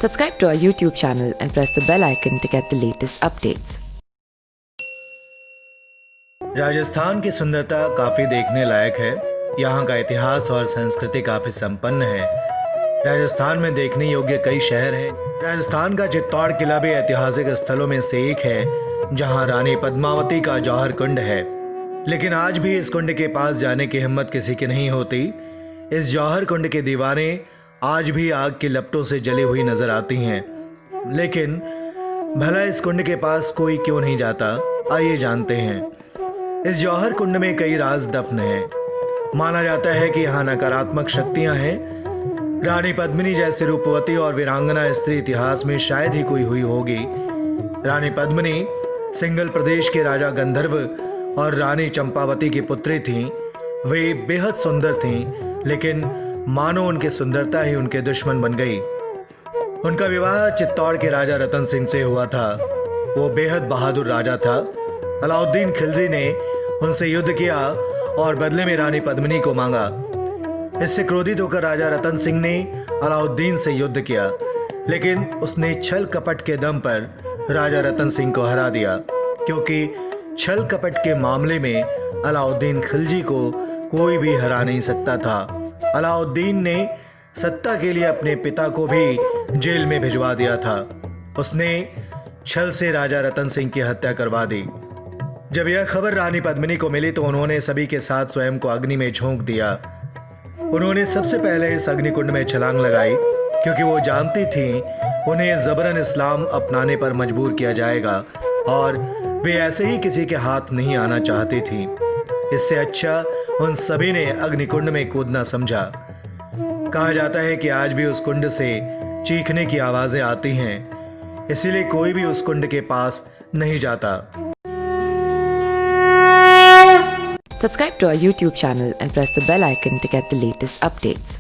Subscribe to our YouTube channel and press the bell icon to get the latest updates. Rajasthan की सुंदरता काफ़ी देखने लायक है। यहाँ का इतिहास और संस्कृति काफ़ी संपन्न है। राजस्थान में देखने योग्य कई शहर हैं। राजस्थान का चित्तौड़ किला भी ऐतिहासिक स्थलों में से एक है, जहाँ रानी पद्मावती का जौहर कुंड है। लेकिन आज भी इस कुंड के पास जाने की हिम्मत किसी की नहीं होती। इस जौहर कुंड के दीवारें आज भी आग की लपटों से जली हुई नजर आती हैं। लेकिन भला इस कुंड के पास कोई क्यों नहीं जाता, आइए जानते हैं। इस जौहर कुंड में कई राज दफन हैं। माना जाता है कि यहाँ नकारात्मक शक्तियां हैं। रानी पद्मिनी जैसी रूपवती और वीरांगना स्त्री इतिहास में शायद ही कोई हुई होगी। रानी पद्मिनी सिंघल प्रदेश के राजा गंधर्व और रानी चंपावती की पुत्री थीं। वे बेहद सुंदर थीं, लेकिन मानो उनकी सुंदरता ही उनके दुश्मन बन गई। उनका विवाह चित्तौड़ के राजा रतन सिंह से हुआ था। वो बेहद बहादुर राजा था। अलाउद्दीन खिलजी ने उनसे युद्ध किया और बदले में रानी पद्मिनी को मांगा। इससे क्रोधित होकर राजा रतन सिंह ने अलाउद्दीन से युद्ध किया, लेकिन उसने छल कपट के दम पर राजा रतन सिंह को हरा दिया, क्योंकि छल कपट के मामले में अलाउद्दीन खिलजी को कोई भी हरा नहीं सकता था। अलाउद्दीन ने सत्ता के लिए अपने पिता को भी जेल में भिजवा दिया था। उसने छल से राजा रतन सिंह की हत्या करवा दी। जब यह खबर रानी पद्मिनी को मिली तो उन्होंने सभी के साथ स्वयं को अग्नि में झोंक दिया। उन्होंने सबसे पहले इस अग्निकुंड में छलांग लगाई, क्योंकि वो जानती थीं उन्हें जबरन इस्लाम अपनाने पर मजबूर किया जाएगा और वे ऐसे ही किसी के हाथ नहीं आना चाहती थीं। इससे अच्छा उन सभी ने अग्निकुंड में कूदना समझा। कहा जाता है कि आज भी उस कुंड से चीखने की आवाजें आती हैं, इसीलिए कोई भी उस कुंड के पास नहीं जाता। Subscribe to our YouTube channel and press the bell icon to get the latest updates.